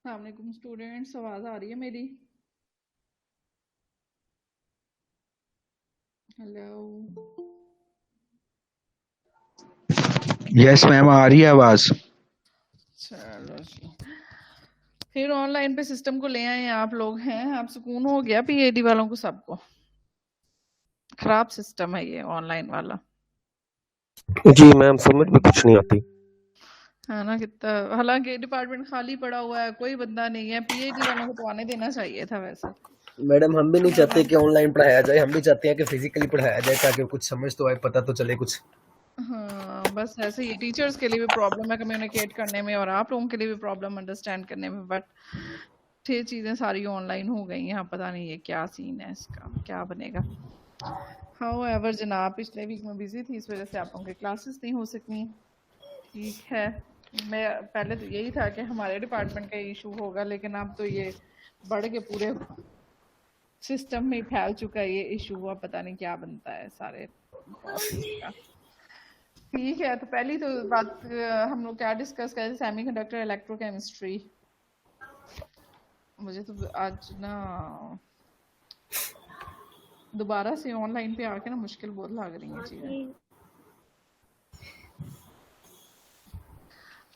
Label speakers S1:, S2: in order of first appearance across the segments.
S1: अस्सलाम वालेकुम स्टूडेंट्स, आवाज़ आ रही है मेरी? हेलो।
S2: यस मैम, आ रही है आवाज।
S1: चलो जी, फिर ऑनलाइन पे सिस्टम को ले आए आप लोग हैं। आप सुकून हो गया पीएडी वालों को, सबको। खराब सिस्टम है ये ऑनलाइन वाला,
S3: जी मैम, समझ में कुछ नहीं आती।
S1: है ना? कितना, हालांकि डिपार्टमेंट खाली पड़ा हुआ है, कोई बंदा नहीं है। पीएडी वालों को तो आने देना चाहिए था वैसे।
S4: मैडम हम भी नहीं चाहते कि ऑनलाइन पढ़ाया जाए, हम भी चाहते हैं कि फिजिकली पढ़ाया जाए ताकि कुछ समझ तो आए, पता तो चले कुछ।
S1: हाँ, बस ऐसे ही टीचर्स के लिए भी प्रॉब्लम है कम्युनिकेट करने में, और आप लोगों के लिए भी प्रॉब्लम अंडरस्टैंड करने में। बट ये चीज़ें सारी ऑनलाइन हो गई हैं, पता नहीं ये क्या सीन है, इसका क्या बनेगा। हाउएवर जनाब, पिछले वीक में बिजी थी, इस वजह से आप लोगों की क्लासेस नहीं हो सकी। ठीक है, मैं पहले तो यही था कि हमारे डिपार्टमेंट का इशू होगा, लेकिन अब तो ये बढ़ के पूरे सिस्टम में फैल चुका है ये इशू। हुआ पता नहीं क्या बनता है सारे कोर्सेज का। ठीक है, तो पहली तो बात हम लोग क्या डिस्कस करें, सेमीकंडक्टर इलेक्ट्रोकेमिस्ट्री। मुझे तो आज ना दोबारा से ऑनलाइन पे आके ना मुश्किल बहुत लग रही हैं चीज़ें।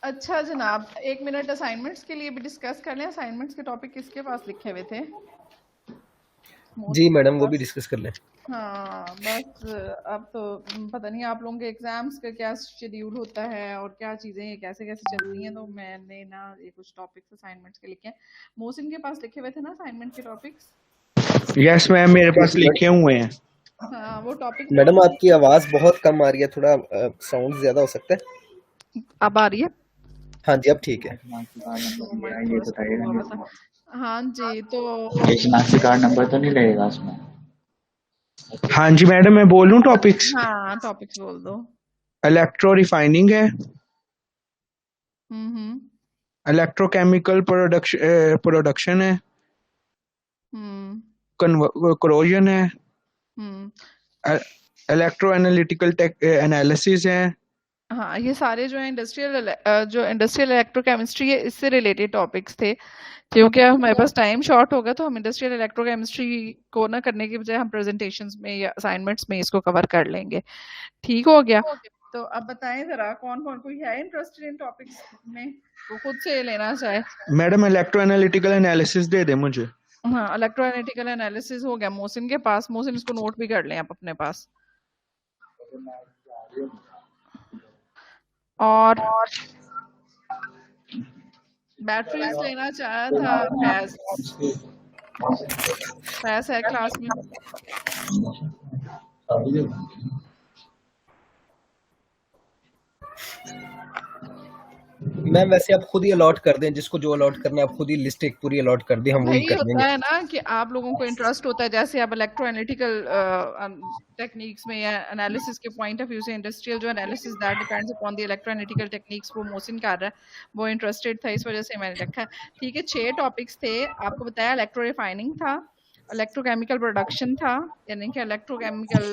S1: अच्छा जनाब, 1 मिनट असाइनमेंट्स के लिए भी डिस्कस कर लें। असाइनमेंट्स के टॉपिक किसके पास लिखे हुए थे?
S4: जी
S1: मोहसिन के
S4: मैडम, वो भी
S1: पास।
S4: डिस्कस कर लें।
S1: हाँ बस, अब तो पता नहीं आप लोगों के एग्जाम्स का क्या शेड्यूल होता है और क्या चीज़ें कैसे कैसे चलती हैं, तो मैंने ना ये कुछ टॉपिक्स असाइनमेंट्स के लिखे हैं। मोहसिन के पास लिखे हुए थे ना असाइनमेंट के टॉपिक्स?
S2: यस मैम, मेरे पास
S4: यस
S2: लिखे हुए हैं।
S1: हाँ, वो टॉपिक जो
S4: मैडम,
S1: हमने,
S4: आपकी आवाज बहुत कम आ रही है, थोड़ा साउंड ज्यादा हो सकता है।
S1: अब आ रही है?
S4: हाँ जी, अब ठीक है।
S5: शनाख्ती कार्ड नंबर
S1: तो
S5: नहीं
S1: माइक
S5: है, ये
S1: थोड़ा स्लो
S5: बताइएगा
S1: हुआ था।
S5: नहीं।
S1: हाँ जी, तो
S5: ये शनाख्ती कार्ड नंबर तो नहीं लगेगा उसमें?
S2: हाँ जी मैडम, मैं बोलूँ टॉपिक्स।
S1: हाँ टॉपिक्स बोल दो।
S2: इलेक्ट्रो रिफाइनिंग है,
S1: हम्म।
S2: इलेक्ट्रोकेमिकल प्रोडक्शन है,
S1: हम्म।
S2: करोजन है,
S1: हम्म।
S2: इलेक्ट्रो एनालिटिकल एनालिसिस है।
S1: हाँ, ये सारे जो है इंडस्ट्रियल इलेक्ट्रोकेमिस्ट्री है, इससे रिलेटेड टॉपिक्स थे। क्योंकि अब हमारे पास टाइम शॉर्ट होगा, तो हम इंडस्ट्रियल इलेक्ट्रोकेमिस्ट्री को ना करने की बजाय हम प्रेजेंटेशंस में या असाइनमेंट्स में इसको कवर कर लेंगे। ठीक हो गया? तो अब बताएं जरा, कौन कौन कोई है इंटरेस्टेड इन टॉपिक्स में, वो खुद से लेना चाहे।
S2: मैडम इलेक्ट्रो एनालिटिकल एनालिसिस दे दे मुझे।
S1: हाँ, इलेक्ट्रोएनालिटिकल एनालिसिस हो गया मोहसिन के पास। मोहसिन, इसको नोट भी कर लें आप अपने पास। और बैटरीज लेना चाहा था फैज। फैज है क्लास में?
S4: मैम वैसे आप खुद ही अलॉट कर दें, जिसको जो अलॉट करना है आप खुद ही लिस्ट एक पूरी अलॉट कर दें, हम वही
S1: वही
S4: कर
S1: होता
S4: देंगे।
S1: है ना कि आप लोगों को इंटरेस्ट होता है, जैसे अब इलेक्ट्रोएनालिटिकल टेक्निक्स में या एनालिसिस के पॉइंट ऑफ व्यू से, इंडस्ट्रियल जो analysis that depends upon the electroanalytical techniques, वो मोहसिन कर रहा है, वो इंटरेस्टेड था, इस वजह से मैंने रखा है। ठीक है, 6 टॉपिक्स थे। आपको बताया इलेक्ट्रो रिफाइनिंग था, इलेक्ट्रोकेमिकल प्रोडक्शन था, यानी कि इलेक्ट्रोकेमिकल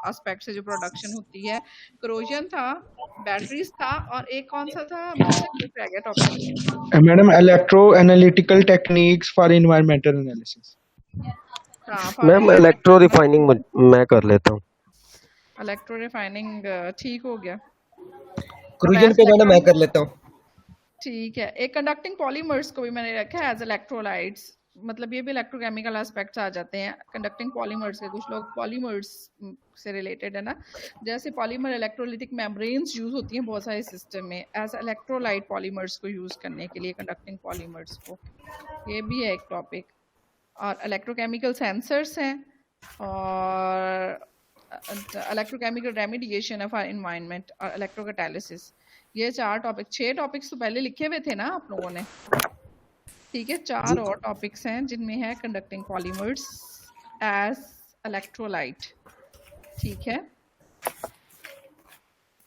S1: एस्पेक्ट से जो प्रोडक्शन होती है, करोजन था, बैटरीज था, और एक कौन सा था मोहसिन, रह गया topic?
S2: Madam electro analytical techniques for environmental analysis.
S1: हाँ, फॉर
S3: मैम, इलेक्ट्रो रिफाइनिंग मैं कर लेता हूँ।
S1: इलेक्ट्रो रिफाइनिंग ठीक हो गया।
S4: क्रूजन
S1: फैस्ट
S4: पे मैडम मैं
S1: इलेक्ट्रो,
S4: कर लेता हूँ।
S1: ठीक है। एक कंडक्टिंग पॉलीमर्स को भी मैंने रखा है एज इलेक्ट्रोलाइट्स, मतलब ये भी इलेक्ट्रोकेमिकल एस्पेक्ट्स आ जाते हैं कंडक्टिंग पॉलीमर्स के। कुछ लोग पॉलीमर्स से रिलेटेड है ना, जैसे पॉलीमर इलेक्ट्रोलिटिक मेम्ब्रेन्स यूज होती हैं बहुत सारे सिस्टम में एज इलेक्ट्रोलाइट पॉलीमर्स को यूज करने के लिए, कंडक्टिंग पॉलीमर्स को। ये भी है एक टॉपिक। और इलेक्ट्रोकेमिकल सेंसर्स हैं, और electrochemical remediation of our environment, और इलेक्ट्रोकैटालिसिस। ये 4 टॉपिक, 6 टॉपिक्स तो पहले लिखे हुए थे ना आप लोगों ने। ठीक है, 4 और टॉपिक्स हैं जिनमें है कंडक्टिंग पॉलीमर्स एज इलेक्ट्रोलाइट। ठीक है,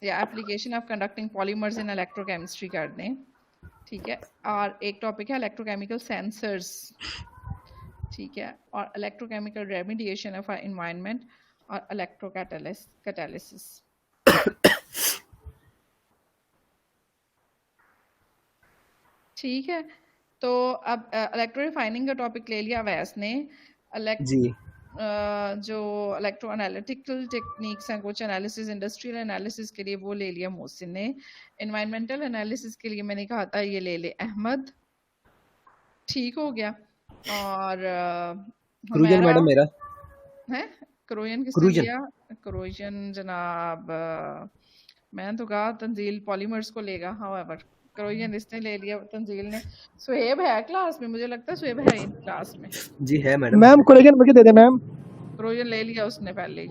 S1: या application of conducting polymers in electrochemistry कर दें। ठीक है, और एक टॉपिक है इलेक्ट्रोकेमिकल सेंसर्स। ठीक है, और इलेक्ट्रोकेमिकल रेमिडिएशन ऑफ एनवायरनमेंट, और इलेक्ट्रोकैटालिसिस। ठीक है, तो अब इलेक्ट्रो रिफाइनिंग का टॉपिक ले लिया अवैस ने।
S4: जी
S1: जो इलेक्ट्रो एनालिटिकल टेक्निक्स हैं, कुछ एनालिसिस इंडस्ट्रियल एनालिसिस के लिए वो ले लिया मोहसिन ने। एनवायरमेंटल एनालिसिस के लिए मैंने कहा था ये ले ले अहमद, ठीक हो गया। और
S4: क्रूजन
S1: हुमैरा
S4: मैडम मेरा
S1: है। क्रोयन किसने
S4: क्रूजन
S1: लिया? क्रोयन जनाब मैंने तो कहा तंजील पॉलीमर्स को लेगा, हाउएवर क्रोयन इसने ले लिया तंजील ने। सुहेब है क्लास में, मुझे लगता है सुहेब है इन क्लास में।
S4: जी है मैडम।
S6: मैम कोलेजन मुझे दे दे मैम।
S1: क्रोयन ले लिया उसने पहले ही।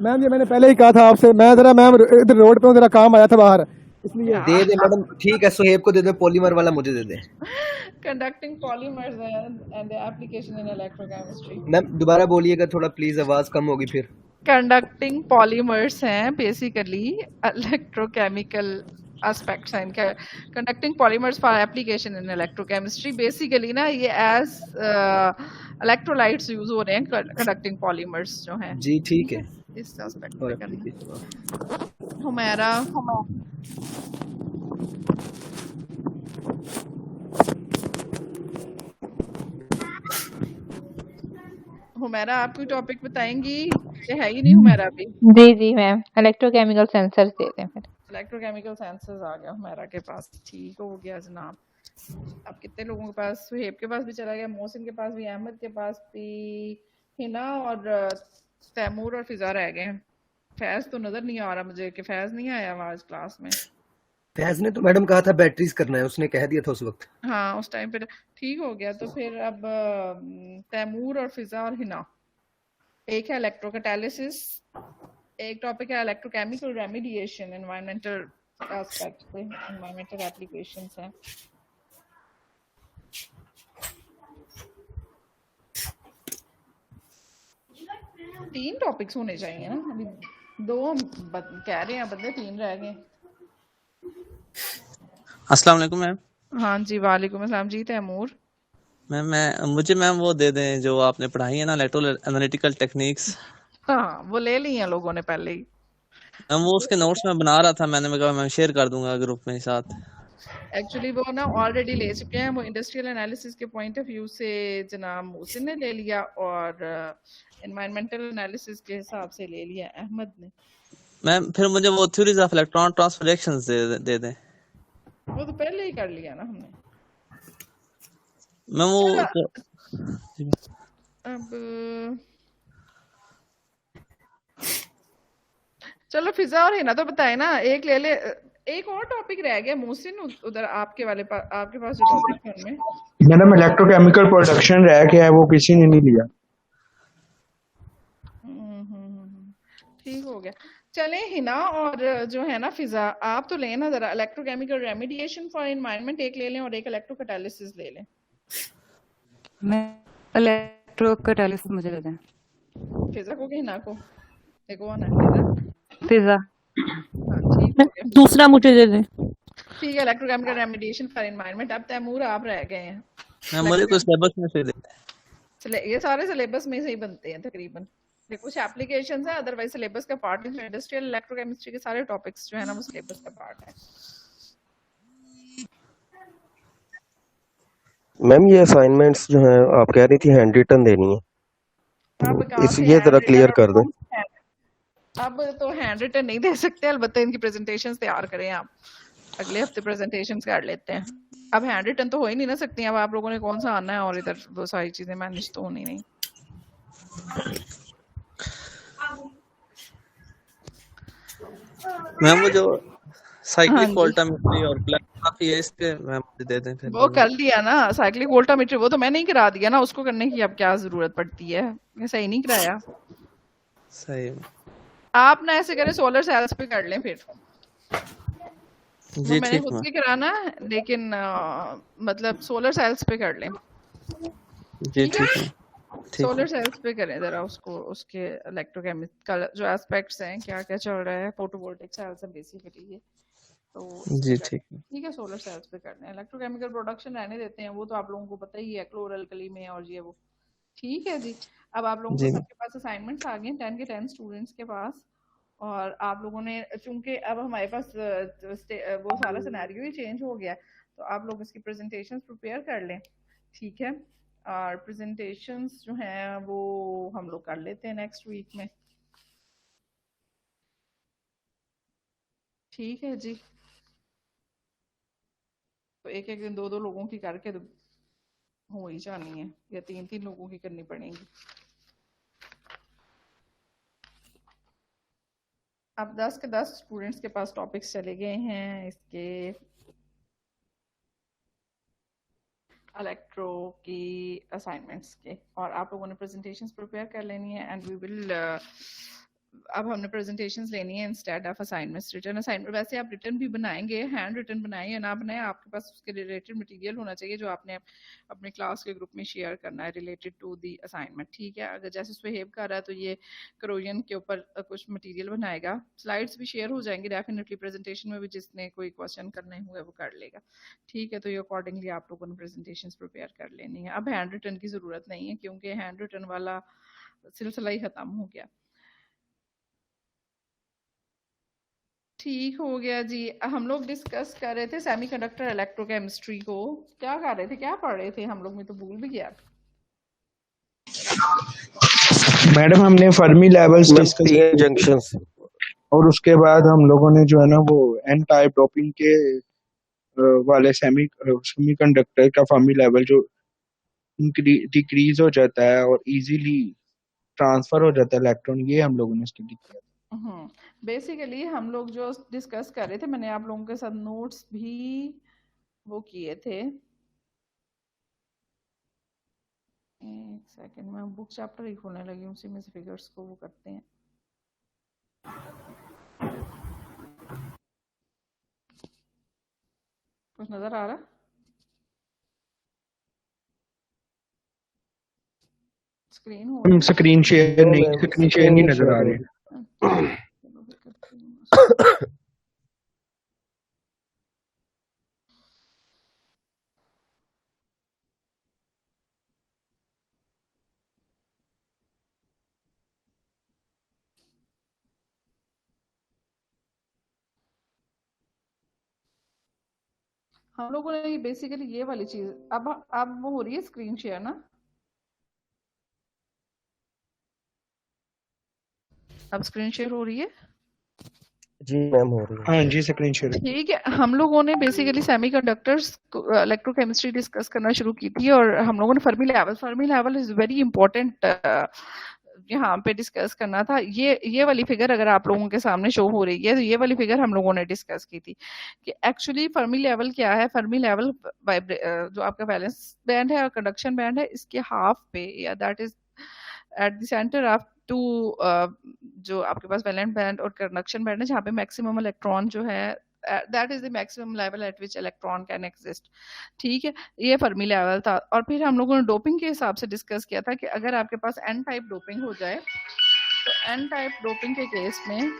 S6: मैम ये मैंने पहले ही कहा था आपसे, मैं जरा मैम इधर रोड पे हूँ, जरा काम आया था बाहर इसलिए।
S4: दे दे मैडम, ठीक है सुहेब को दे दे, पॉलीमर वाला मुझे दे दे।
S1: Conducting polymers and the application in electrochemistry.
S4: Ma'am दोबारा बोलिएगा थोड़ा प्लीज, आवाज कम होगी फिर।
S1: कंडक्टिंग पॉलीमर्स हैं बेसिकली इलेक्ट्रोकेमिकल एस्पेक्ट्स हैं इनका। Conducting polymers for application in electrochemistry, basically ना ये एज इलेक्ट्रोलाइट्स यूज हो रहे हैं कंडक्टिंग पॉलीमर्स जो हैं।
S4: जी ठीक है।
S1: इस एस्पेक्ट
S4: और
S1: पे करना।
S4: application।
S1: हुमैरा हुमैरा आप कोई टॉपिक बताएंगी? ये है ही नहीं हुमैरा भी।
S7: जी मैम, इलेक्ट्रोकेमिकल सेंसर्स दे दें फिर।
S1: इलेक्ट्रोकेमिकल सेंसर्स आ गया हुमैरा के पास, ठीक हो गया जनाब। अब कितने लोगों के पास? सुहेब के पास भी चला गया, मोहसिन के पास भी, अहमद के पास भी, हिना और तैमूर और फिजा रह गए हैं। फैज तो नजर नहीं आ रहा मुझे कि फैज नहीं आया आज क्लास में।
S4: फैज ने तो मैडम कहा था बैटरीज करना है, उसने कह दिया था उस वक्त।
S1: हाँ उस टाइम पे ठीक हो गया। तो फिर अब तैमूर और फिजा और हिना, एक है इलेक्ट्रोकैटालिसिस, एक टॉपिक है इलेक्ट्रोकेमिकल रेमेडिएशन, एनवायरमेंटल एस्पेक्ट पे एनवायरमेंटल एप्लीकेशंस हैं। तीन टॉपिक्स होने चाहिए ना, अभी दो कह रहे हैं बंदे, तीन रह गए।
S8: अस्सलाम वालेकुम मैम।
S1: हाँ जी वालेकुम अस्सलाम जी तैमूर।
S8: मुझे मैम वो दे दें जो आपने पढ़ाई है ना, इलेक्ट्रो एनालिटिकल टेक्निक्स।
S1: हाँ वो ले ली हैं लोगों ने पहले ही।
S8: मैम वो उसके नोट्स में बना रहा था, मैंने कहा मैं शेयर कर दूंगा ग्रुप में साथ।
S1: एक्चुअली वो ना ऑलरेडी ले चुके हैं, वो इंडस्ट्रियल एनालिसिस के पॉइंट ऑफ व्यू से जनाब मोहसिन ने ले लिया और एनवायरमेंटल एनालिसिस के हिसाब से ले लिया अहमद ने।
S8: मैम फिर मुझे वो theories of electron transfer reactions दे दें।
S1: वो तो पहले ही कर लिया ना हमने।
S8: मैम वो
S1: अब चलो फिजा और हिना तो बताए ना, एक ले ले। एक और टॉपिक रह गया मोहसिन, उधर आपके वाले आपके पास जो टॉपिक है उनमें।
S2: मैडम इलेक्ट्रोकेमिकल प्रोडक्शन रह गया है, वो किसी ने नहीं लिया।
S1: ठीक हो गया। चले हिना और जो है ना फिजा, आप तो लेना जरा इलेक्ट्रोकेमिकल रेमेडिएशन फॉर एनवायरनमेंट एक ले लें और एक इलेक्ट्रोकैटालिसिस ले लें।
S9: मैं इलेक्ट्रोकैटालिसिस मुझे दे दें।
S1: फिजा को कि हिना को? देखो आना है
S9: फिजा।
S1: हाँ ठीक हो गया।
S7: दूसरा मुझे दे दें।
S1: ठीक है इलेक्ट्रोकेमिकल रेमेडिएशन फॉर एनवायरनमेंट। अब तैमूर आप रह गए हैं।
S8: मैम मुझे कुछ सिलेबस में से दे दें।
S1: ये सारे सिलेबस में से ही बनते हैं तकरीबन, कुछ एप्लीकेशंस है, अदरवाइज सिलेबस का पार्ट है। इंडस्ट्रियल इलेक्ट्रोकेमिस्ट्री के सारे टॉपिक्स जो है ना वो सिलेबस का पार्ट है।
S3: मैम ये असाइनमेंट्स जो हैं आप कह रही थी हैंड रिटन देनी है, इस ये जरा क्लियर कर दें।
S1: अब तो हैंड रिटन नहीं दे सकते, अलबत्ता इनकी प्रेजेंटेशंस तैयार करें आप, अगले हफ्ते प्रेजेंटेशंस कर लेते हैं। अब हैंड रिटन तो हो ही नहीं ना सकती, अब आप लोगों ने कौन सा आना है और इधर वो सारी चीजें मैनेज तो होनी नहीं।
S8: मैम वो जो साइक्लिक वोल्टामीट्री और प्लेक्ट्रोग्राफी है इसके मैम दे दें फिर।
S1: वो कर लिया ना साइक्लिक वोल्टामीटर, वो तो मैंने ही करा दिया ना, उसको करने की अब क्या जरूरत पड़ती है, मैं सही नहीं कराया।
S8: सही
S1: आप ना ऐसे करें सोलर सेल्स पे कर लें फिर।
S8: जी
S1: मैंने
S8: ठीक
S1: खुद भी कराना लेकिन मतलब सोलर सेल्स पे कर लें।
S8: जी ठीक है।
S1: सोलर सेल्स पे करें जरा उसको, उसके इलेक्ट्रोकेमिकल जो एस्पेक्ट्स हैं, क्या क्या चल रहा है, फोटोवोल्टिक सेल्स है बेसिकली ये तो।
S8: जी ठीक है।
S1: ठीक है सोलर सेल्स पे करना है। इलेक्ट्रोकेमिकल प्रोडक्शन रहने देते हैं, वो तो आप लोगों को पता ही है क्लोरलकली में और ये वो। ठीक है जी। अब आप लोगों को सबके पास असाइनमेंट्स आ गए 10 के 10 स्टूडेंट्स के पास, और आप लोगों ने चूंकि अब हमारे पास वो सारा सिनेरियो ही चेंज हो गया, तो आप लोग इसकी प्रेजेंटेशंस प्रिपेयर कर लें, ठीक है। और प्रेजेंटेशंस जो हैं वो हम लोग कर लेते हैं नेक्स्ट वीक में, ठीक है जी। तो एक एक दिन 2-2 लोगों की करके तो हो ही जानी है, या 3-3 लोगों की करनी पड़ेगी। अब 10 के 10 स्टूडेंट्स के पास टॉपिक्स चले गए हैं इसके इलेक्ट्रो की असाइनमेंट्स के, और आप लोगों ने प्रेजेंटेशंस प्रिपेयर कर लेनी है एंड वी विल अब हमने प्रेजेंटेशंस लेनी है instead of assignments. Return assignment वैसे आप रिटर्न भी बनाएंगे, हैंड रिटर्न बनाए या ना बनाए, आपके पास उसके रिलेटेड मटेरियल होना चाहिए जो आपने अपने क्लास के ग्रुप में शेयर करना है रिलेटेड टू दी असाइनमेंट, ठीक है। अगर जैसे सुहेब कर रहा है तो ये करोजन के ऊपर कुछ मटेरियल बनाएगा, स्लाइड्स भी शेयर हो जाएंगे डेफिनेटली, प्रेजेंटेशन में भी जिसने कोई क्वेश्चन करने हुए वो कर लेगा, ठीक है। तो ये अकॉर्डिंगली आप लोगों ने प्रेजेंटेशंस प्रिपेयर कर लेनी है। अब हैंड रिटन की ज़रूरत नहीं है क्योंकि हैंड रिटन वाला सिलसिला ही ख़त्म हो गया, ठीक हो गया जी। हम लोग डिस्कस कर रहे थे सेमीकंडक्टर इलेक्ट्रोकेमिस्ट्री को, क्या कर रहे थे, क्या पढ़ रहे थे हम लोग, मैं तो भूल भी गया।
S2: मैडम हमने Fermi levels discuss
S3: PN junctions,
S2: और उसके बाद हम लोगों ने जो है ना वो एन टाइप डोपिंग के वाले सेमीकंडक्टर का फर्मी लेवल जो डिक्रीज हो जाता है और इजीली ट्रांसफर हो जाता है इलेक्ट्रॉन, ये हम लोगों ने स्टडी किया।
S1: बेसिकली हम लोग जो डिस्कस कर रहे थे, मैंने आप लोगों के साथ नोट्स भी वो किए थे, एक सेकंड मैं बुक चैप्टर ही खोलने लगी, उसी में से फिगर्स को वो करते हैं। कुछ नजर आ रहा? स्क्रीन हो
S2: स्क्रीन शेयर नहीं नजर आ रही।
S1: हम लोगों ने बेसिकली ये वाली चीज, अब वो हो रही है स्क्रीन शेयर ना, अब स्क्रीन शेयर हो रही है
S3: जी मैम हो रही है।
S2: हाँ जी स्क्रीन शेयर।
S1: ठीक है। हम लोगों ने बेसिकली सेमीकंडक्टर्स इलेक्ट्रोकेमिस्ट्री डिस्कस करना शुरू की थी, और हम लोगों ने Fermi level is very important यहाँ पे डिस्कस करना था। ये वाली फिगर अगर आप लोगों के सामने शो हो रही है तो ये वाली फिगर हम लोगों ने डिस्कस की थी कि एक्चुअली फर्मी लेवल क्या है। फर्मी लेवल जो आपका वैलेंस बैंड है और कंडक्शन बैंड है, इसके हाफ पे, या that is at the centre of two जो आपके पास वैलेंट बैंड और कंडक्शन बैंड है, जहाँ पे मैक्सिमम इलेक्ट्रॉन जो है that is the maximum level at which electron can exist, ठीक है। ये फर्मी लेवल था। और फिर हम लोगों ने डोपिंग के हिसाब से डिस्कस किया था कि अगर आपके पास एन टाइप डोपिंग हो जाए तो एन टाइप डोपिंग के केस में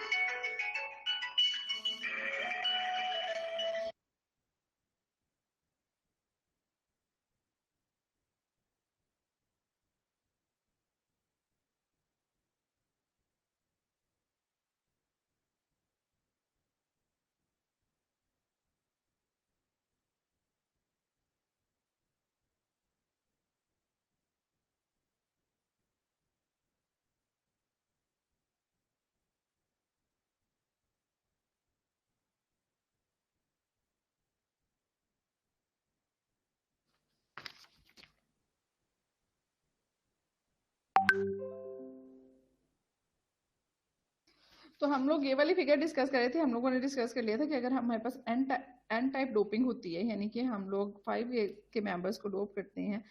S1: तो हम लोग ये वाली फिगर डिस्कस कर रहे थे। हम लोगों ने डिस्कस कर लिया था कि अगर हमारे पास एन टाइप डोपिंग होती है, यानी कि हम लोग 5 के मेंबर्स को डोप करते हैं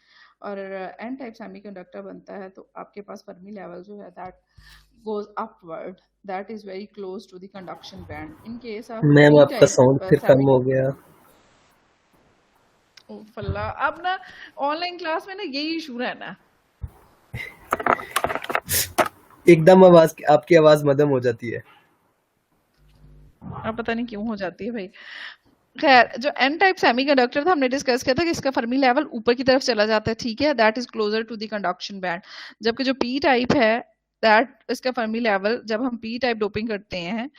S1: और एन टाइप सेमीकंडक्टर बनता है, तो आपके पास फर्मी लेवल जो है that goes upward, that is very close to the conduction band. In case of
S4: ma'am आपका साउंड फिर कम हो गया।
S1: ओ फल्ला, अब ना ऑनलाइन क्लास में ना यही इशू रहना,
S4: एकदम आवाज आपकी आवाज मध्यम हो जाती है।
S1: अब पता नहीं क्यों हो जाती है भाई। खैर, जो एन टाइप सेमीकंडक्टर था हमने डिस्कस किया था कि इसका फर्मी लेवल ऊपर की तरफ चला जाता है, ठीक है, that is closer to the conduction band. जबकि जो पी टाइप है दैट इसका फर्मी लेवल, जब हम पी टाइप डोपिंग करते हैं,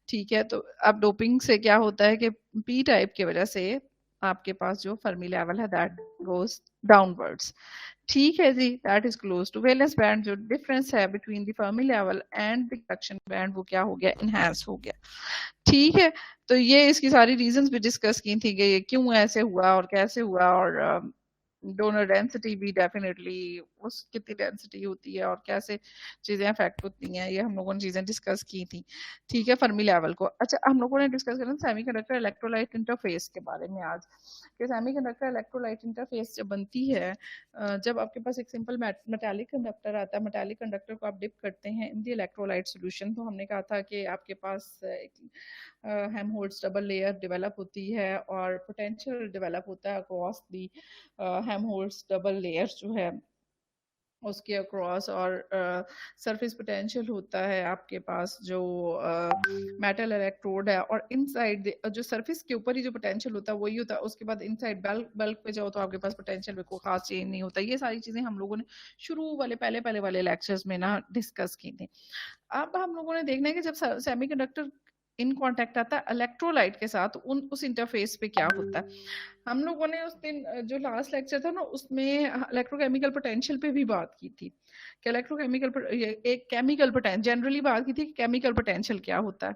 S1: ठीक है, तो अब डोपिंग से क्या होता है कि पी टाइप की वजह से आपके पास जो फर्मी लेवल है दैट गोज डाउनवर्ड्स। ठीक है जी, that is close to valence band. जो डिफरेंस है between the Fermi level and the conduction band वो क्या हो गया, इनहैंस हो गया। ठीक है, तो ये इसकी सारी रीजंस भी डिस्कस की थी कि ये क्यों ऐसे हुआ और कैसे हुआ, और डोनर डेंसिटी भी डेफिनेटली उस कितनी डेंसिटी होती है और कैसे चीजें अफेक्ट होती हैं, ये हम लोगों ने चीजें डिस्कस की थी। ठीक है, फर्मी लेवल को। अच्छा, हम लोगों ने डिस्कस करा सेमीकंडक्टर इलेक्ट्रोलाइट इंटरफेस के बारे में आज, कि सेमीकंडक्टर इलेक्ट्रोलाइट इंटरफेस जब बनती है, जब आपके पास एक सिंपल मेटालिक कंडक्टर आता है, मेटालिक कंडक्टर को आप डिप करते हैं इन द इलेक्ट्रोलाइट सॉल्यूशन, तो हमने कहा था कि आपके पास एक हेल्महोल्ट्ज डबल लेयर डेवलप होती है और पोटेंशियल डेवलप होता है across the Helmholtz double layer जो है उसके अक्रॉस, और सरफेस पोटेंशियल होता है आपके पास जो मेटल इलेक्ट्रोड है, और इनसाइड जो सरफेस के ऊपर ही जो पोटेंशियल होता है वही होता है। उसके बाद इनसाइड बल्क पे जाओ तो आपके पास पोटेंशियल में कोई खास चेंज नहीं होता। ये सारी चीजें हम लोगों ने शुरू वाले पहले वाले लेक्चर्स में ना डिस्कस की थी। अब हम लोगों ने देखना है कि जब सेमीकंडक्टर इन कांटेक्ट आता है इलेक्ट्रोलाइट के साथ, उस इंटरफेस पे क्या होता है। हम लोगों ने उस दिन जो लास्ट लेक्चर था ना उसमें इलेक्ट्रोकेमिकल पोटेंशियल पे भी बात की थी कि एक केमिकल पोटेंशियल जनरली बात की थी कि केमिकल पोटेंशियल क्या होता है।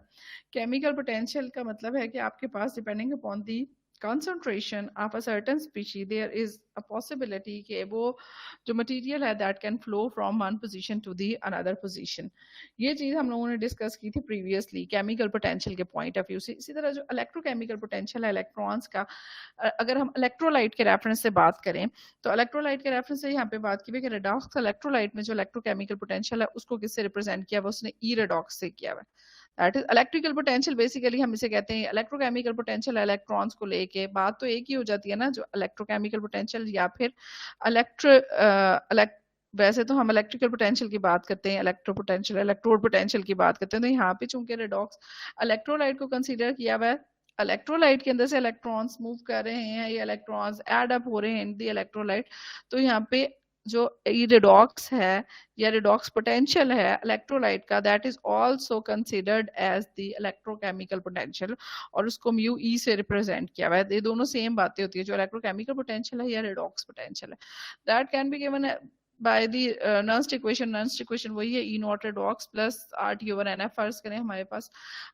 S1: केमिकल पोटेंशियल का मतलब है कि आपके पास depending upon the concentration of a certain species there is a possibility कि वो जो मटेरियल है that can flow from one position to the another position। ये चीज हम लोगों ने डिस्कस की थी प्रीवियसली केमिकल पोटेंशियल के पॉइंट ऑफ व्यू से। इसी तरह जो इलेक्ट्रोकेमिकल पोटेंशियल है इलेक्ट्रॉन्स का, अगर हम इलेक्ट्रोलाइट के रेफरेंस से बात करें तो इलेक्ट्रोलाइट के रेफरेंस से यहाँ पे बात की कि रेडॉक्स इलेक्ट्रोलाइट में जो इलेक्ट्रोकेमिकल पोटेंशियल है उसको किससे रिप्रेजेंट किया हुआ, उसने ई रेडॉक्स से किया हुआ। That is electrical potential. Basically हम इसे कहते हैं इलेक्ट्रोकेमिकल पोटेंशियल इलेक्ट्रॉन्स को लेके। बात तो एक ही हो जाती है ना, जो इलेक्ट्रोकेमिकल पोटेंशियल या फिर वैसे तो हम इलेक्ट्रिकल पोटेंशियल की बात करते हैं, इलेक्ट्रो पोटेंशियल इलेक्ट्रोड पोटेंशियल की बात करते हैं, तो यहाँ पे चूंकि रेडॉक्स इलेक्ट्रोलाइट को कंसीडर किया हुआ है, इलेक्ट्रोलाइट के अंदर से इलेक्ट्रॉन्स मूव कर रहे हैं, ये इलेक्ट्रॉन्स एड अप हो रहे हैं इन द इलेक्ट्रोलाइट, तो यहाँ पे जो रेडॉक्स है या रेडॉक्स पोटेंशियल है इलेक्ट्रोलाइट का, that is also considered as the electrochemical potential, और उसको म्यू ई से रिप्रेजेंट किया हुआ है। ये दोनों सेम बातें होती है, जो इलेक्ट्रोकेमिकल पोटेंशियल है या रेडॉक्स पोटेंशियल है, that can be given by the Nernst equation. Nernst equation वही है E not redox plus R T over N F. फर्ज करें हमारे पास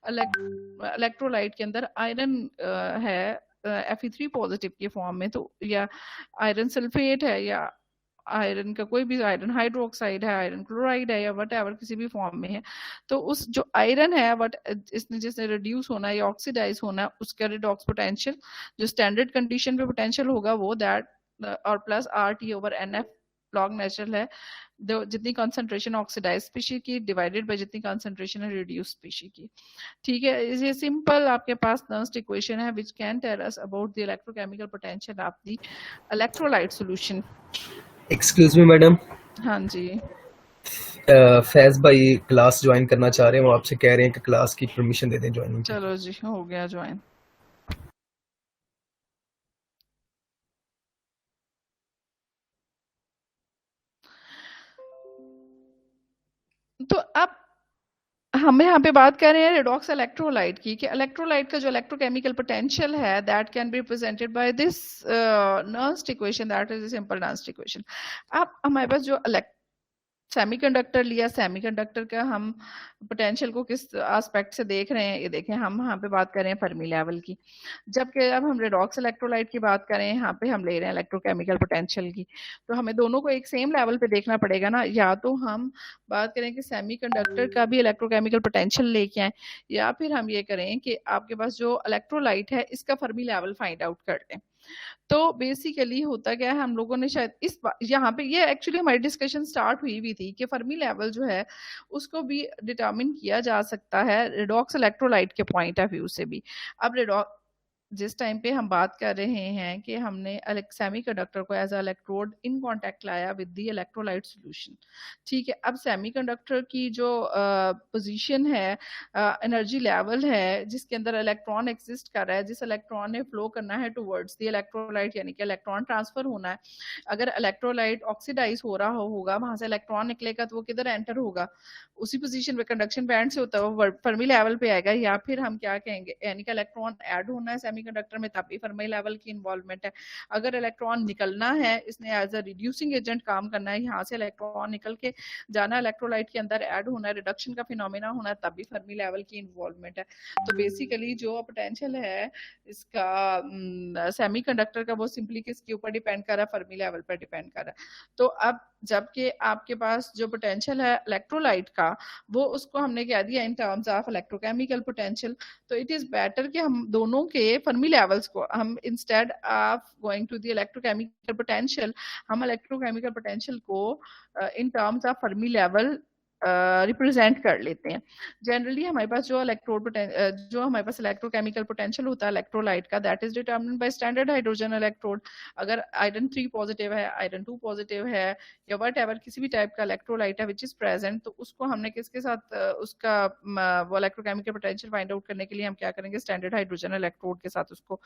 S1: इलेक्ट्रोलाइट के अंदर आयरन है Fe3 पॉजिटिव के फॉर्म में, तो या आयरन सल्फेट है या आयरन का कोई भी आयरन हाइड्रोक्साइड है, आयरन क्लोराइड है, या वट एवर किसी भी फॉर्म में है, तो उस जो आयरन है वट जिसने रिड्यूस होना है या ऑक्सीडाइज होना है, उसका रिडॉक्स पोटेंशियल जो स्टैंडर्ड कंडीशन पे पोटेंशियल होगा वो दैट और plus R T over N F log natural है, जितनी कंसंट्रेशन ऑक्सीडाइज स्पीशी की डिवाइडेड बाय जितनी कंसंट्रेशन है रिड्यूस स्पीशी की। ठीक है, ये सिंपल आपके पास नर्स्ट इक्वेशन है which can tell us about the electrochemical potential of the electrolyte solution.
S4: Excuse me madam.
S1: हाँ जी,
S4: फैज भाई क्लास ज्वाइन करना चाह रहे हैं, वो आपसे कह रहे हैं कि क्लास की परमिशन दे दें ज्वाइनिंग।
S1: चलो जी, हो गया ज्वाइन। तो अब हम यहाँ पे बात कर रहे हैं रेडॉक्स इलेक्ट्रोलाइट की, कि इलेक्ट्रोलाइट का जो इलेक्ट्रोकेमिकल पोटेंशियल है that can be represented by this Nernst equation, that is a simple Nernst equation. अब हमारे पास जो सेमीकंडक्टर लिया, सेमीकंडक्टर का हम पोटेंशियल को किस एस्पेक्ट से देख रहे हैं, ये देखें हम यहाँ पे बात कर रहे हैं फर्मी लेवल की, जबकि अब हम रेडॉक्स इलेक्ट्रोलाइट की बात करें यहाँ पे हम ले रहे हैं इलेक्ट्रोकेमिकल पोटेंशियल की। तो हमें दोनों को एक सेम लेवल पे देखना पड़ेगा ना, या तो हम बात करें कि सेमीकंडक्टर का भी इलेक्ट्रोकेमिकल पोटेंशियल लेके आए, या फिर हम ये करें कि आपके पास जो इलेक्ट्रोलाइट है इसका फर्मी लेवल फाइंड आउट कर लें। तो बेसिकली होता क्या है, हम लोगों ने शायद इस यहाँ पे ये एक्चुअली हमारी डिस्कशन स्टार्ट हुई भी थी कि फर्मी लेवल जो है उसको भी डिटरमिन किया जा सकता है रेडॉक्स इलेक्ट्रोलाइट के पॉइंट ऑफ व्यू से भी। अब जिस टाइम पे हम बात कर रहे हैं कि हमने सेमीकंडक्टर को as a electrode in contact लाया विद द इलेक्ट्रोलाइट सॉल्यूशन, ठीक है। अब सेमीकंडक्टर की जो पोजीशन है, एनर्जी लेवल है जिसके अंदर इलेक्ट्रॉन एग्जिस्ट कर रहा है, जिस इलेक्ट्रॉन ने फ्लो करना है टुवर्ड्स द इलेक्ट्रोलाइट, यानी कि इलेक्ट्रॉन ट्रांसफर होना है। अगर इलेक्ट्रोलाइट ऑक्सीडाइज हो रहा होगा, वहां से इलेक्ट्रॉन निकलेगा तो वो किधर एंटर होगा, उसी पोजीशन पे कंडक्शन बैंड से होता है वो फर्मी लेवल पे आएगा, या फिर हम क्या कहेंगे यानी कि इलेक्ट्रॉन ऐड होना है सेमीकंडक्टर में तब भी फर्मी लेवल की इन्वॉल्वमेंट है। अगर इलेक्ट्रॉन निकलना है, इसने एज अ रिड्यूसिंग एजेंट काम करना है, यहाँ से इलेक्ट्रॉन निकल के जाना, इलेक्ट्रोलाइट के अंदर ऐड होना है, रिडक्शन का फिनोमेना होना है, तब भी फर्मी लेवल की इन्वॉल्वमेंट है। तो बेसिकली जो पोटेंशियल है इसका सेमीकंडक्टर का, वो सिंपली किसके ऊपर डिपेंड कर रहा है, फर्मी लेवल पर डिपेंड कर रहा है। तो अब जबकि आपके पास जो पोटेंशियल है इलेक्ट्रोलाइट का, वो उसको हमने कह दिया in terms of electrochemical potential. तो इट इज बेटर कि हम दोनों के फर्मी लेवल्स को हम instead of going to the electrochemical potential, हम इलेक्ट्रोकेमिकल पोटेंशियल को in terms of Fermi level represent कर लेते हैं। जनरली हमारे पास जो हमारे पास इलेक्ट्रोकेमिकल पोटेंशियल होता है इलेक्ट्रोलाइट का, that is determined by standard hydrogen electrode. अगर आयरन 3 पॉजिटिव है, आयरन 2 पॉजिटिव है, या वट एवर किसी भी टाइप का इलेक्ट्रोलाइट है विच इज प्रेजेंट, तो उसको हमने किसके साथ उसका वो इलेक्ट्रोकेमिकल पोटेंशियल फाइंड आउट करने के लिए हम क्या करेंगे, स्टैंडर्ड हाइड्रोजन इलेक्ट्रोड के साथ उसको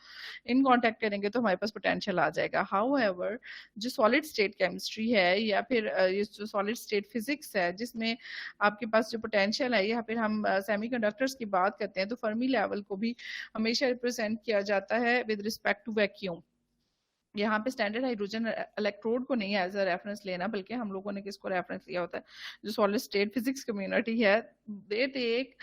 S1: इन कॉन्टेक्ट करेंगे, तो हमारे पास पोटेंशियल आ जाएगा। हाउएवर जो सॉलिड स्टेट केमिस्ट्री है या फिर ये जो सॉलिड स्टेट फिजिक्स है, जिसमें आपके पास जो पोटेंशियल है, या फिर हम सेमीकंडक्टर्स की बात करते हैं, तो फर्मी लेवल को भी हमेशा रिप्रेजेंट किया जाता है विद रिस्पेक्ट टू वैक्यूम। यहाँ पे स्टैंडर्ड हाइड्रोजन इलेक्ट्रोड को नहीं एज अ रेफरेंस लेना, बल्कि हम लोगों ने किसको रेफरेंस लिया होता है, जो सॉलिड स्टेट फिजिक्स कम्युनिटी है, दे टेक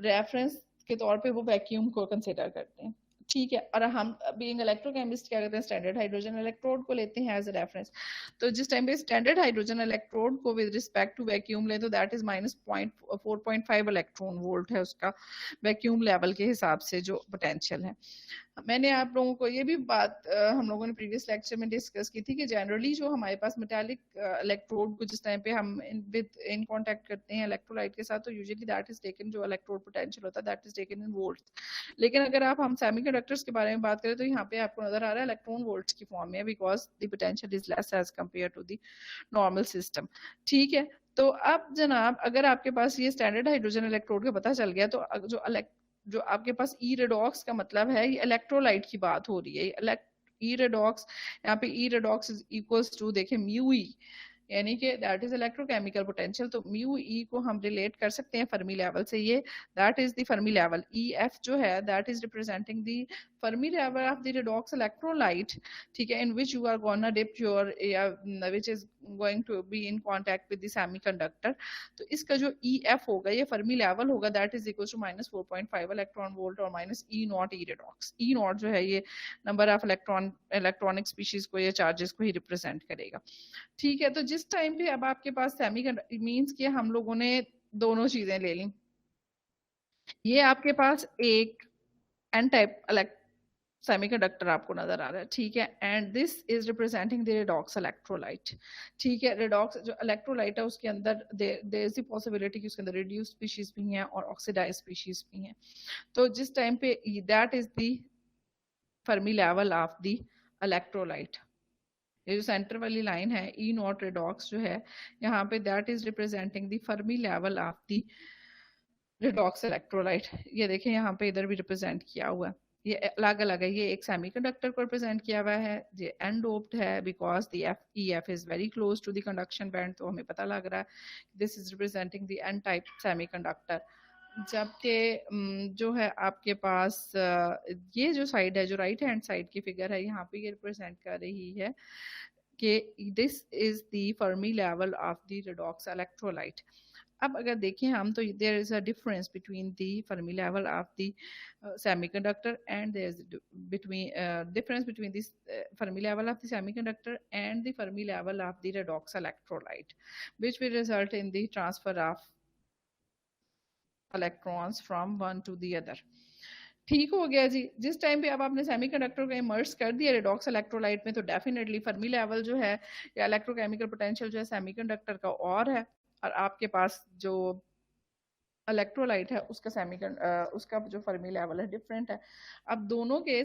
S1: रेफरेंस के तौर पे वो वैक्यूम को कंसिडर करते हैं। ठीक है, और हम बीइंग इलेक्ट्रोकेमिस्ट क्या करते हैं, स्टैंडर्ड हाइड्रोजन इलेक्ट्रोड को लेते हैं एज अ रेफरेंस। तो जिस टाइम पे स्टैंडर्ड हाइड्रोजन इलेक्ट्रोड को विद रिस्पेक्ट टू वैक्यूम ले, तो दैट इज -4.5 इलेक्ट्रॉन वोल्ट है उसका वैक्यूम लेवल के हिसाब से जो पोटेंशियल है। मैंने आप लोगों को ये भी बात हम लोगों ने प्रीवियस लेक्चर में डिस्कस की थी कि जनरली जो हमारे पास मेटालिक इलेक्ट्रोड को जिस टाइम पे हम इन कांटेक्ट करते हैं इलेक्ट्रोलाइट के साथ, तो यूजुअली दैट इज टेकन, जो इलेक्ट्रोड पोटेंशियल होता है that is taken in volts. लेकिन अगर हम सेमीकंडक्टर्स के बारे में बात करें, तो यहाँ पे आपको नजर आ रहा है इलेक्ट्रॉन वोल्ट्स की फॉर्म में, because the potential is less as compare to the normal system. ठीक है, तो अब जनाब अगर आपके पास ये स्टैंडर्ड हाइड्रोजन इलेक्ट्रोड का पता चल गया, तो जो आपके पास ई रेडॉक्स का मतलब है, ये इलेक्ट्रोलाइट की बात हो रही है। ई रेडॉक्स, यहाँ पे ई रेडॉक्स इज इक्वल्स टू, देखें, म्यू ई, यानी कि दैट इज इलेक्ट्रोकेमिकल पोटेंशियल। तो म्यू ई को हम रिलेट कर सकते हैं फर्मी लेवल से, ये that is the Fermi level. E F जो है that is representing the Fermi level of the redox electrolyte, ठीक है, in which you are gonna dip your, या which is going to be in contact with the semiconductor. तो इसका जो E F होगा, ये फर्मी लेवल होगा, that is equal to -4.5 electron volt और minus E not E redox. E not जो है ये नंबर ऑफ इलेक्ट्रॉनिक स्पीशीज को, ये चार्जेस को ही रिप्रेजेंट करेगा। ठीक है, तो जिस टाइम पे अब आपके पास सेमीकंडक्टर मींस कि हम लोगों ने दोनों चीजें ले ली, ये आपके पास एक एन टाइप सेमीकंडक्टर आपको नजर आ रहा है, ठीक है, and this is representing the redox electrolyte. ठीक है, रेडॉक्स जो इलेक्ट्रोलाइट है उसके अंदर देयर इज द पॉसिबिलिटी कि उसके अंदर रिड्यूस्ड स्पीशीज भी हैं और ऑक्सीडाइज्ड स्पीशीज भी हैं। तो जिस टाइम पे that is the Fermi level of the electrolyte, ये जो सेंटर वाली लाइन है ई नॉट रेडॉक्स जो है यहाँ पे, that is representing the Fermi level of the redox electrolyte. ये देखें यहाँ पे इधर भी रिप्रेजेंट किया हुआ है, ये अलग अलग है, ये एक सेमीकंडक्टर को रिप्रेजेंट किया हुआ है, ये एनडोप्ड है because the EF is very close to the conduction band, तो हमें पता लग रहा है this is representing the N type semiconductor. जबकि जो है आपके पास ये जो साइड है, जो राइट हैंड साइड की फिगर है, यहाँ पे ये रिप्रेजेंट कर रही है कि this is the Fermi level of the redox electrolyte. अब अगर देखें हम, तो there is a difference between the Fermi level of the semiconductor and there is difference between the Fermi level of the semiconductor and the Fermi level of the redox electrolyte, which will result in the transfer of electrons from one two the other. ठीक हो गया जी। जिस time पे अब आपने semiconductor को immerse कर दिया रेडॉक्स इलेक्ट्रोलाइट में, तो डेफिनेटली फर्मी लेवल जो है या इलेक्ट्रोकेमिकल पोटेंशियल जो है सेमीकंडक्टर का और है, और आपके पास जो इलेक्ट्रोलाइट है उसका जो फर्मी लेवल है डिफरेंट है। अब दोनों के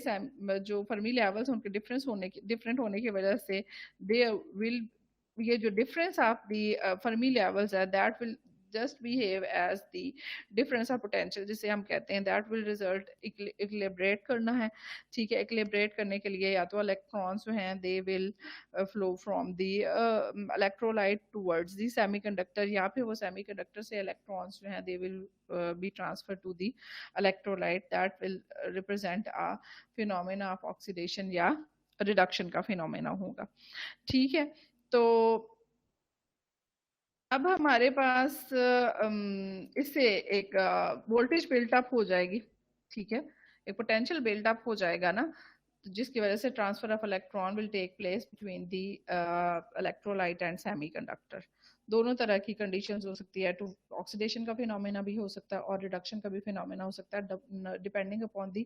S1: जो फर्मी लेवल्स उनके डिफरेंट होने की वजह से दे विल, ये जो difference of the Fermi levels है that will just behave as the difference of potential, जिसे हम कहते हैं that will result equilibrate करना है, ठीक है। equilibrate करने के लिए या तो electrons जो हैं they will flow from the electrolyte towards the semiconductor, या फिर वो semiconductor से electrons जो हैं they will be transferred to the electrolyte, that will represent a phenomena of oxidation या reduction का phenomena होगा, ठीक है। तो अब हमारे पास इससे एक वोल्टेज बिल्टअप हो जाएगी, ठीक है, एक पोटेंशियल बिल्डअप हो जाएगा ना, जिसकी वजह से transfer of electron will take place between the electrolyte and semiconductor. दोनों तरह की कंडीशंस हो सकती है, टू ऑक्सीडेशन का फिनोमेना भी हो सकता है और रिडक्शन का भी फिनोमेना हो सकता है, depending upon the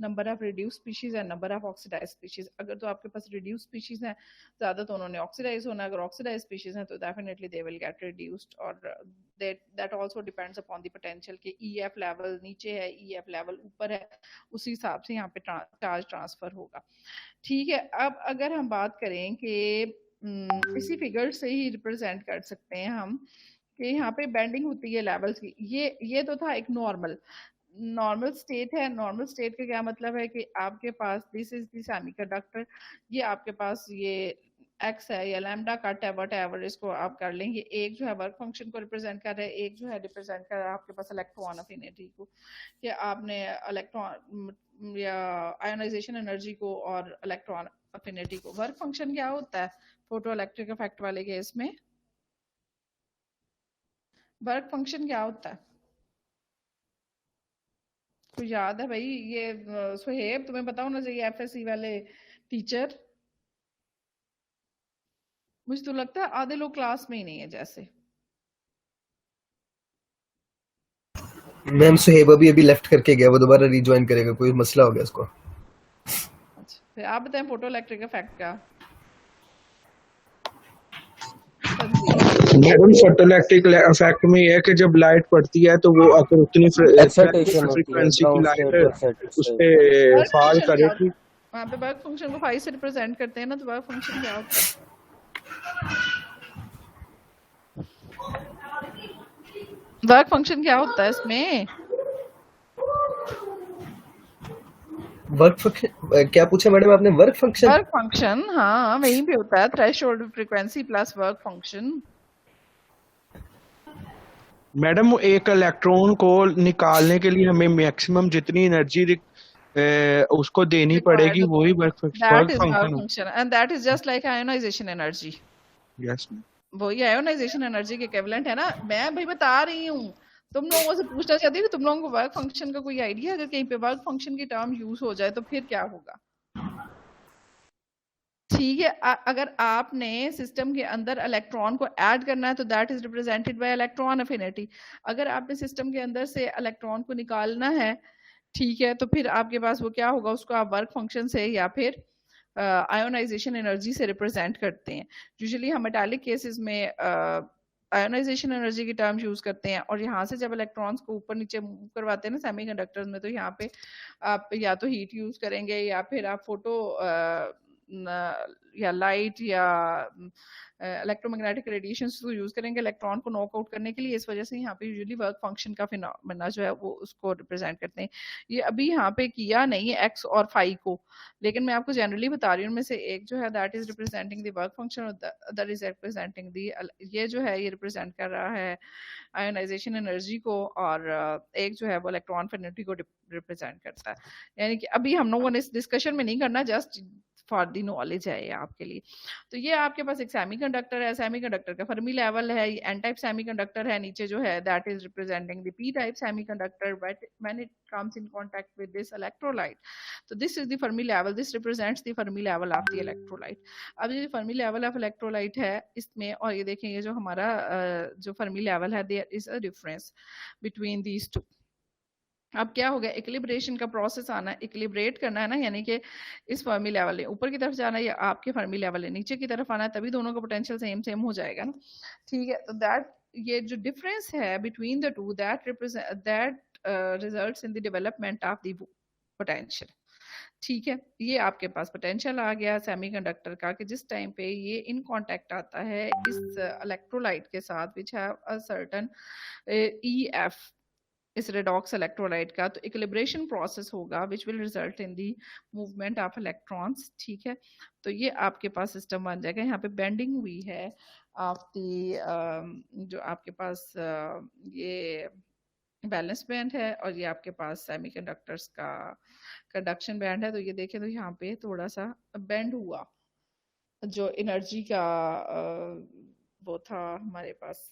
S1: number of reduce species and number of oxidise species. अगर तो आपके पास रिड्यूस स्पीशीज हैं ज्यादा तो उन्होंने ऑक्सीडाइज होना, अगर ऑक्सीडाइज स्पीशीज हैं तो definitely they will get reduced, और that also depends upon the potential कि ईएफ लेवल नीचे है, ईएफ लेवल ऊपर है, उसी हिसाब से यहाँ पे चार्ज ट्रांसफर होगा, ठीक है। अब अगर हम बात करें कि इसी फिगर से ही रिप्रेजेंट कर सकते हैं हम कि यहाँ पे बेंडिंग होती है लेवल्स की, ये तो था एक नॉर्मल स्टेट है। नॉर्मल स्टेट का क्या मतलब है कि आपके पास दिस इज द सेमीकंडक्टर, ये आपके पास ये एक्स है या लैम्डा कट है, वट एवर इसको आप कर लेंगे। एक जो है वर्क फंक्शन को रिप्रेजेंट कर रहा है, एक जो है रिप्रेजेंट कर रहा है आपके पास इलेक्ट्रॉन अफिनिटी को, कि आपने इलेक्ट्रॉन या आयोनाइजेशन एनर्जी को और इलेक्ट्रॉन अफिनिटी को। वर्क फंक्शन क्या होता है फोटो इलेक्ट्रिक इफेक्ट वाले केस में? वर्क फंक्शन क्या होता है, कुछ याद है भाई? ये सुहेब तुम्हें पता होना चाहिए, एफएससी वाले टीचर। मुझे तो लगता है आधे लोग क्लास में ही नहीं है जैसे।
S4: मैम सुहेब अभी लेफ्ट करके गया, वो दोबारा रिज्वाइन करेगा, कोई मसला हो गया उसको।
S1: अच्छा, फिर आप बताएं फोटो इलेक्ट्रिक इफेक्ट का।
S2: मैडम फोटो इलेक्ट्रिक इफेक्ट में यह है कि जब लाइट पड़ती है तो वो अगर उतनी फ्रीक्वेंसी की लाइट उस पे फॉल करेगी,
S1: वहाँ पे वर्क फंक्शन को 5 से रिप्रेजेंट करते हैं ना, तो वर्क फंक्शन क्या होता है? वर्क फंक्शन क्या होता है इसमें?
S4: वर्क फंक्शन क्या पूछा मैडम आपने? वर्क फंक्शन,
S1: वर्क फंक्शन हाँ वहीं पे होता है, threshold frequency plus work function.
S2: Madam एक इलेक्ट्रॉन को निकालने के लिए हमें मैक्सिमम जितनी एनर्जी उसको देनी पड़ेगी, वही work function
S1: and that is just like ionisation energy.
S2: Yes,
S1: वही आयोनाइजेशन एनर्जी के इक्विवेलेंट है ना। मैं भाई बता रही हूँ, तुम लोगों से पूछना चाहती हूँ कि तुम लोगों को वर्क फंक्शन का कोई आइडिया? अगर कहीं पे वर्क फंक्शन की टर्म यूज हो जाए तो फिर क्या होगा? ठीक है, अगर आपने सिस्टम के अंदर इलेक्ट्रॉन को ऐड करना है तो that is represented by electron affinity. अगर आपने सिस्टम के अंदर से इलेक्ट्रॉन को निकालना है, ठीक है, तो फिर आपके पास वो क्या होगा, उसको आप वर्क फंक्शन से या फिर आयोनाइजेशन एनर्जी से रिप्रेजेंट करते हैं। यूजुअली हम मेटालिक केसेस में आयोनाइजेशन एनर्जी की टर्म यूज करते हैं, और यहाँ से जब इलेक्ट्रॉन्स को ऊपर नीचे मूव करवाते हैं ना सेमीकंडक्टर्स में, तो यहाँ पे आप या तो हीट यूज करेंगे या फिर आप फोटो या लाइट या इलेक्ट्रोमैग्नेटिक रेडिएशंस को यूज करेंगे इलेक्ट्रॉन को नॉक आउट करने के लिए। इस वजह से यहाँ पे यूजुअली वर्क फंक्शन का फिनोमेना जो है वो उसको रिप्रेजेंट करते हैं। ये अभी यहाँ पे किया नहीं है एक्स और फाई को, लेकिन मैं आपको जनरली बता रही हूँ। उनमें से एक जो है that is representing the work function और the other is representing the, ये जो है ये रिप्रेजेंट कर रहा है आयोनाइजेशन एनर्जी को, और एक जो है वो इलेक्ट्रॉन अफिनिटी को रिप्रेजेंट करता है। यानी कि अभी हम लोगों ने इस डिस्कशन में नहीं करना, जस्ट फॉर दी नॉलेज है ये आपके लिए। तो ये आपके पास एक सेमीकंडक्टर है, सेमीकंडक्टर का फर्मी लेवल है, एन टाइप सेमीकंडक्टर है, नीचे जो है that is representing the P type semiconductor when it comes in contact with this electrolyte. तो this is the Fermi level, this represents the Fermi level of the electrolyte. अब ये Fermi level of electrolyte है इसमें, और ये देखें ये जो हमारा जो फर्मी लेवल है, there is a difference between these two. अब क्या हो गया, इक्विलिब्रेशन का प्रोसेस आना है, इक्विलिब्रेट करना है ना, यानी कि इस फर्मी लेवल है ऊपर की तरफ जाना है या आपके फर्मी लेवल है नीचे की तरफ आना है, तभी दोनों का पोटेंशियल सेम हो जाएगा ना। ठीक है, तो दैट ये जो डिफरेंस है between the two that results in the development of the potential. ठीक है, ये आपके पास पोटेंशियल आ गया सेमीकंडक्टर का कि जिस टाइम पे ये इन कांटेक्ट आता है इस इलेक्ट्रोलाइट के साथ which have a certain EF, इस रेडॉक्स इलेक्ट्रोलाइट का, तो इक्विलिब्रेशन प्रोसेस होगा which will result in the movement of electrons. ठीक है, तो ये आपके पास सिस्टम बन जाएगा। यहाँ पे बेंडिंग हुई है ऑफ दी जो आपके पास ये बैलेंस बैंड है और ये आपके पास सेमीकंडक्टर्स का कंडक्शन बैंड है। तो ये देखें तो यहाँ पे थोड़ा सा बेंड हुआ, जो एनर्जी का वो था हमारे पास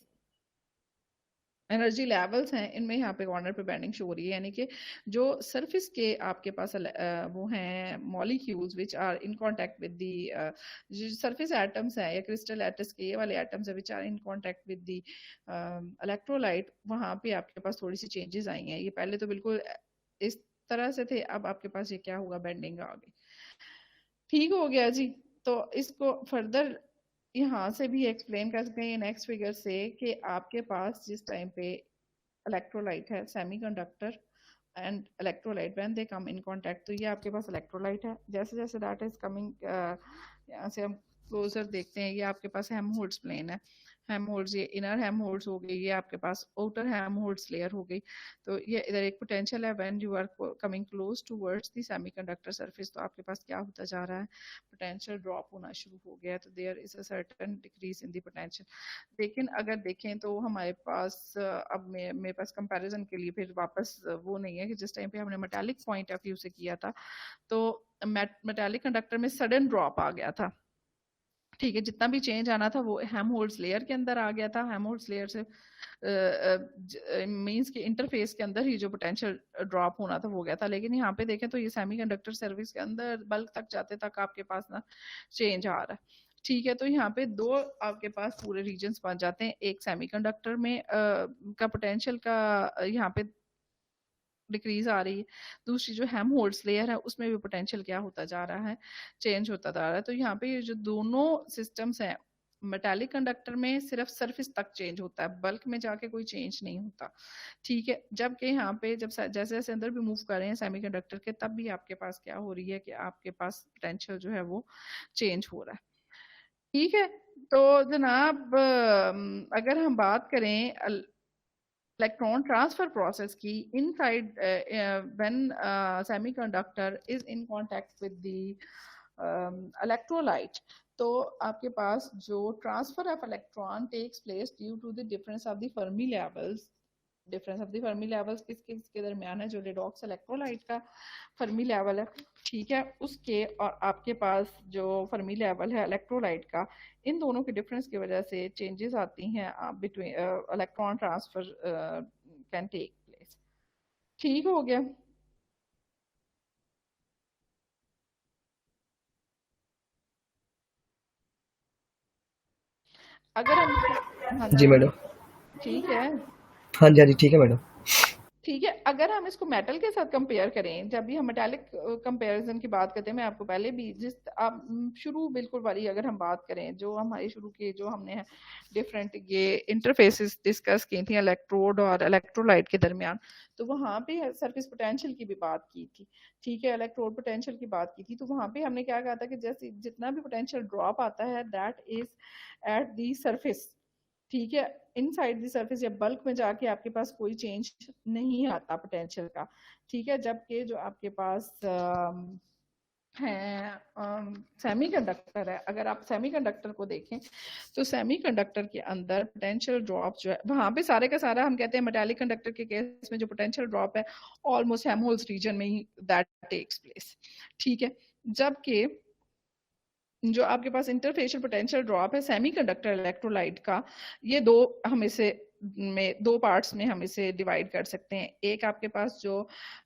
S1: एनर्जी लेवल्स हैं, इनमें यहाँ पे कॉर्नर पे बेंडिंग शो हो रही है, यानी कि जो सरफेस के आपके पास वो हैं molecules which are in contact with the जो सरफेस एटम्स हैं या क्रिस्टल एटम्स के ये वाले एटम्स हैं which are in contact with the electrolyte, वहाँ पे आपके पास थोड़ी सी चेंजेस आई हैं। ये पहले तो बिल्कुल इस तरह से थे, अब आपके पास ये क्या हुआ, बेंडिंग आ गई। ठीक हो गया जी। तो इसको फर्दर यहाँ से भी एक्सप्लेन कर सकते हैं नेक्स्ट फिगर से कि आपके पास जिस टाइम पे इलेक्ट्रोलाइट है, semiconductor and electrolyte when they come in contact, तो ये आपके पास इलेक्ट्रोलाइट है। जैसे जैसे डाटा इज कमिंग, यहाँ से हम क्लोजर देखते हैं, ये आपके पास हेमहोल्ट्ज प्लेन है, हेमहोल्ट्ज ये इनर हेमहोल्ट्ज हो गई, ये आपके पास आउटर हेमहोल्ट्ज लेयर हो गई। तो ये इधर एक पोटेंशियल है when you are coming close towards the semiconductor surface, तो आपके पास क्या होता जा रहा है, पोटेंशियल ड्रॉप होना शुरू हो गया है। तो there is a certain decrease in the potential. लेकिन अगर देखें तो हमारे पास अब मेरे पास कंपैरिजन के लिए फिर वापस वो नहीं है कि जिस टाइम पे हमने मेटालिक पॉइंट ऑफ व्यू से किया था तो मेटालिक कंडक्टर में सडन ड्रॉप आ गया था। ठीक है, जितना भी चेंज आना था वो हेमहोल्ट्ज लेयर के अंदर आ गया था। हेमहोल्ट्ज लेयर से मींस के इंटरफेस के अंदर ही जो पोटेंशियल ड्रॉप होना था वो गया था। लेकिन यहाँ पे देखें तो ये सेमीकंडक्टर सर्विस के अंदर बल्क तक जाते तक आपके पास ना चेंज आ रहा है। ठीक है, तो यहाँ पे दो आपके पास पूरे रीजन्स बन जाते हैं, एक सेमीकंडक्टर में का पोटेंशियल का यहाँ पे डिक्रीज आ रही है, दूसरी जो हेमहोल्ट्ज लेयर है उसमें भी पोटेंशियल क्या होता जा रहा है, चेंज होता जा रहा है। तो यहाँ पे ये जो दोनों सिस्टम्स हैं, मेटालिक कंडक्टर में सिर्फ सरफेस तक चेंज होता है, बल्क में जाके कोई चेंज नहीं होता। ठीक है, जबकि यहाँ पे जब जैसे जैसे अंदर भी मूव कर रहे हैं सेमीकंडक्टर के, तब भी आपके पास क्या हो रही है कि आपके पास पोटेंशियल जो है वो चेंज हो रहा है। ठीक है, तो जनाब अगर हम बात करें electron transfer process की inside when semiconductor is in contact with the electrolyte, तो आपके पास जो transfer of electron takes place due to the difference of the Fermi levels, difference of the Fermi levels किसके दरमियान है, जो रेडॉक्स इलेक्ट्रोलाइट का फर्मी लेवल है, ठीक है, उसके और आपके पास जो फर्मी लेवल है इलेक्ट्रोलाइट का, इन दोनों के डिफरेंस की वजह से चेंजेस आती हैं between electron transfer can take place. ठीक हो गया। अगर हम
S4: जी मैडम,
S1: ठीक है,
S4: हाँ जी ठीक है मैडम।
S1: ठीक है, अगर हम इसको मेटल के साथ कंपेयर करें, जब भी हम मेटालिक कंपैरिजन की बात करते हैं, मैं आपको पहले भी जिस आप शुरू बिल्कुल वाली अगर हम बात करें, जो हमारी शुरू की जो हमने डिफरेंट ये इंटरफेसेस डिस्कस की थी इलेक्ट्रोड और इलेक्ट्रोलाइट के दरमियान, तो वहाँ पे सरफेस पोटेंशियल की भी बात की थी। ठीक है, इलेक्ट्रोड पोटेंशियल की बात की थी, तो वहाँ पे हमने क्या कहा था कि जैसे जितना भी पोटेंशियल ड्रॉप आता है that is at the surface. ठीक है, इनसाइड द सरफेस या बल्क में जाके आपके पास कोई चेंज नहीं आता पोटेंशियल का। ठीक है, जबकि जो आपके पास है सेमीकंडक्टर है, अगर आप सेमीकंडक्टर को देखें तो सेमीकंडक्टर के अंदर पोटेंशियल ड्रॉप जो है वहां पे सारे का सारा हम कहते हैं मेटालिक कंडक्टर के केस में जो पोटेंशियल ड्रॉप है ऑलमोस्ट हेमहोल्ट्ज रीजन में ही दैट टेक्स प्लेस। ठीक है, जबकि जो आपके पास इंटरफेशियल पोटेंशियल ड्रॉप है सेमीकंडक्टर इलेक्ट्रोलाइट का, ये दो हम इसे में दो पार्ट्स में हम इसे डिवाइड कर सकते हैं। एक आपके पास जो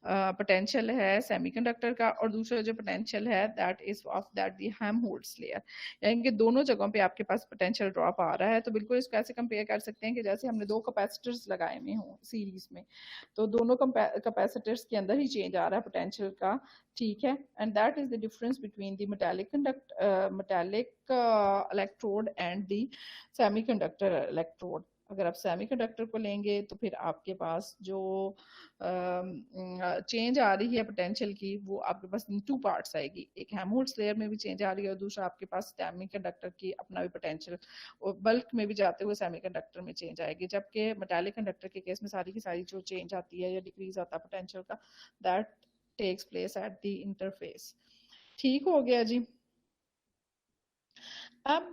S1: पोटेंशियल है सेमीकंडक्टर का और दूसरा जो पोटेंशियल है that is of that the Helmholtz layer, यानी कि दोनों जगहों पे आपके पास पोटेंशियल ड्रॉप आ रहा है। तो बिल्कुल इसको ऐसे कंपेयर कर सकते हैं कि जैसे हमने दो कैपेसिटर्स लगाए हुए हों सीरीज में, तो दोनों कैपेसिटर्स के अंदर ही चेंज आ रहा है पोटेंशियल का। ठीक है, and that is the difference between the metallic electrode and the semiconductor electrode. अगर आप सेमीकंडक्टर को लेंगे तो फिर आपके पास जो चेंज आ रही है पोटेंशियल की, वो आपके पास इन 2 पार्ट्स आएगी। एक हेल्महोल्ट्ज़ लेयर में भी चेंज आ रही है और दूसरा आपके पास सेमीकंडक्टर की अपना भी पोटेंशियल और बल्क में भी जाते हुए सेमीकंडक्टर में चेंज आएगी। जबकि मेटालिक कंडक्टर के केस में सारी की सारी जो चेंज आती है या डिक्रीज आता है पोटेंशियल का, that takes place at the interface. ठीक हो गया जी। अब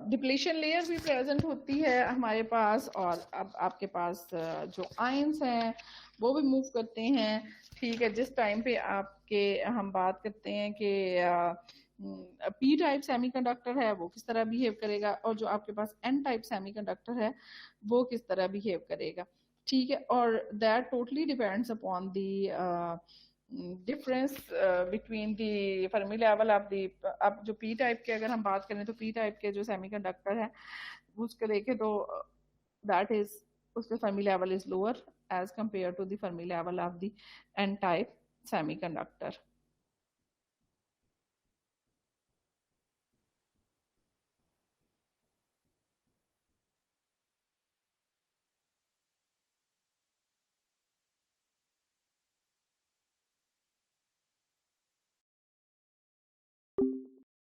S1: डिप्लीशन लेयर भी प्रेजेंट होती है हमारे पास, और अब आपके पास जो आयंस हैं वो भी मूव करते हैं। ठीक है, जिस टाइम पे आपके हम बात करते हैं कि पी टाइप सेमीकंडक्टर है वो किस तरह बिहेव करेगा, और जो आपके पास एन टाइप सेमीकंडक्टर है वो किस तरह बिहेव करेगा। ठीक है, और that totally depends upon the difference between the Fermi level of the. अब जो पी टाइप के अगर हम बात करें तो पी टाइप के जो सेमीकंडक्टर है उसके देखें तो दैट इज उसके Fermi level is lower as compare to the Fermi level of the N type semiconductor.